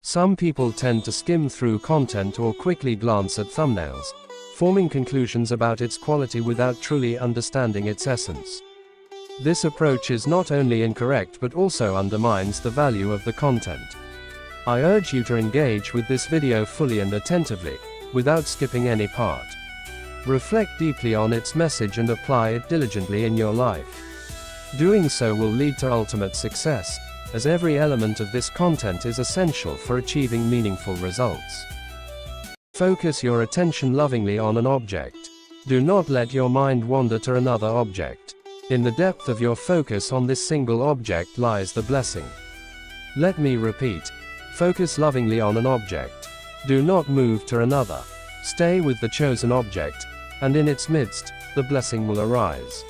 Some people tend to skim through content or quickly glance at thumbnails, forming conclusions about its quality without truly understanding its essence. This approach is not only incorrect but also undermines the value of the content. I urge you to engage with this video fully and attentively, without skipping any part. Reflect deeply on its message and apply it diligently in your life. Doing so will lead to ultimate success, as every element of this content is essential for achieving meaningful results. Focus your attention lovingly on an object. Do not let your mind wander to another object. In the depth of your focus on this single object lies the blessing. Let me repeat. Focus lovingly on an object. Do not move to another. Stay with the chosen object, and in its midst, the blessing will arise.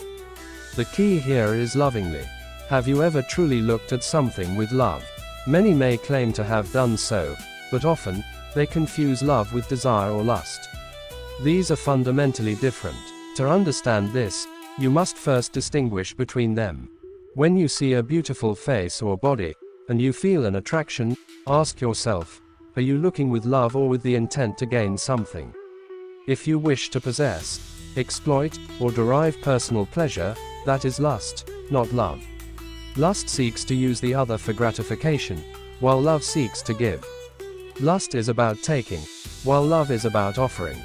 The key here is lovingly. Have you ever truly looked at something with love? Many may claim to have done so, but often, they confuse love with desire or lust. These are fundamentally different. To understand this, you must first distinguish between them. When you see a beautiful face or body, and you feel an attraction, ask yourself, are you looking with love or with the intent to gain something? If you wish to possess, exploit, or derive personal pleasure, that is lust, not love. Lust seeks to use the other for gratification, while love seeks to give. Lust is about taking, while love is about offering.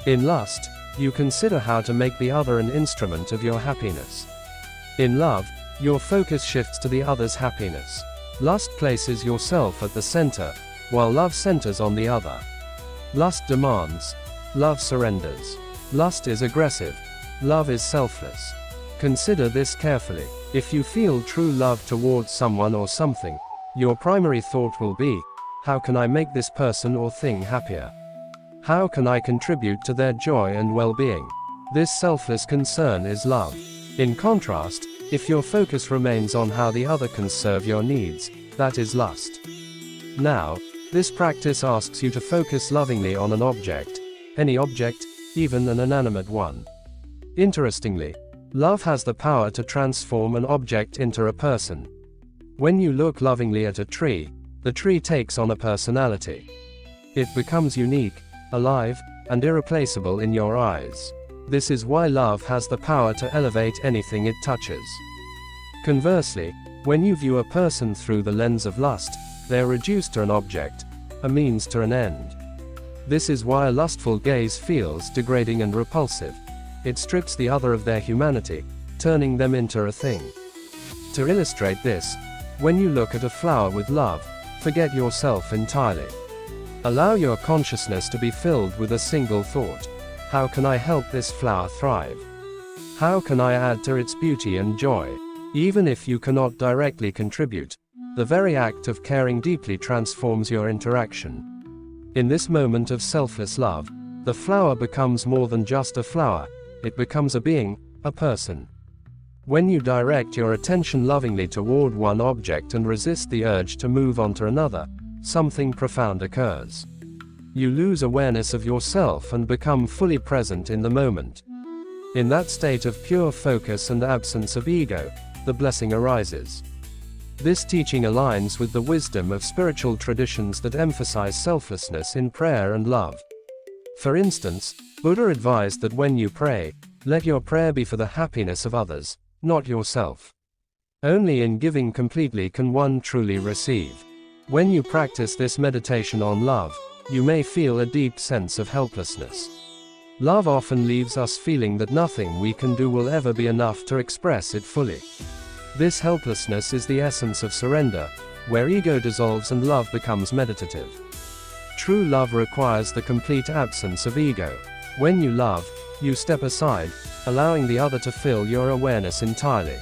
In lust, you consider how to make the other an instrument of your happiness. In love, your focus shifts to the other's happiness. Lust places yourself at the center, while love centers on the other. Lust demands. Love surrenders. Lust is aggressive. Love is selfless. Consider this carefully. If you feel true love towards someone or something, your primary thought will be, how can I make this person or thing happier? How can I contribute to their joy and well-being? This selfless concern is love. In contrast, if your focus remains on how the other can serve your needs, that is lust. Now, this practice asks you to focus lovingly on an object, any object, even an inanimate one. Interestingly, love has the power to transform an object into a person. When you look lovingly at a tree, the tree takes on a personality. It becomes unique, alive, and irreplaceable in your eyes. This is why love has the power to elevate anything it touches. Conversely, when you view a person through the lens of lust, they are reduced to an object, a means to an end. This is why a lustful gaze feels degrading and repulsive. It strips the other of their humanity, turning them into a thing. To illustrate this, when you look at a flower with love, forget yourself entirely. Allow your consciousness to be filled with a single thought. How can I help this flower thrive? How can I add to its beauty and joy? Even if you cannot directly contribute, the very act of caring deeply transforms your interaction. In this moment of selfless love, the flower becomes more than just a flower, it becomes a being, a person. When you direct your attention lovingly toward one object and resist the urge to move on to another, something profound occurs. You lose awareness of yourself and become fully present in the moment. In that state of pure focus and absence of ego, the blessing arises. This teaching aligns with the wisdom of spiritual traditions that emphasize selflessness in prayer and love. For instance, Buddha advised that when you pray, let your prayer be for the happiness of others, not yourself. Only in giving completely can one truly receive. When you practice this meditation on love, you may feel a deep sense of helplessness. Love often leaves us feeling that nothing we can do will ever be enough to express it fully. This helplessness is the essence of surrender, where ego dissolves and love becomes meditative. True love requires the complete absence of ego. When you love, you step aside, allowing the other to fill your awareness entirely.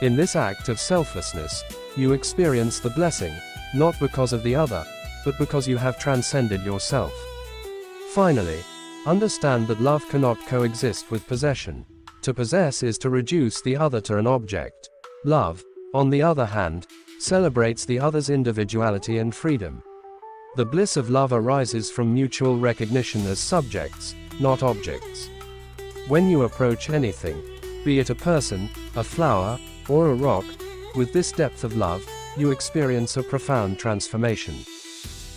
In this act of selflessness, you experience the blessing, not because of the other, but because you have transcended yourself. Finally, understand that love cannot coexist with possession. To possess is to reduce the other to an object. Love, on the other hand, celebrates the other's individuality and freedom. The bliss of love arises from mutual recognition as subjects, not objects. When you approach anything, be it a person, a flower, or a rock, with this depth of love, you experience a profound transformation.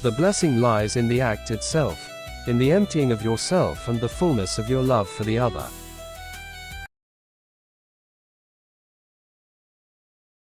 The blessing lies in the act itself, in the emptying of yourself and the fullness of your love for the other.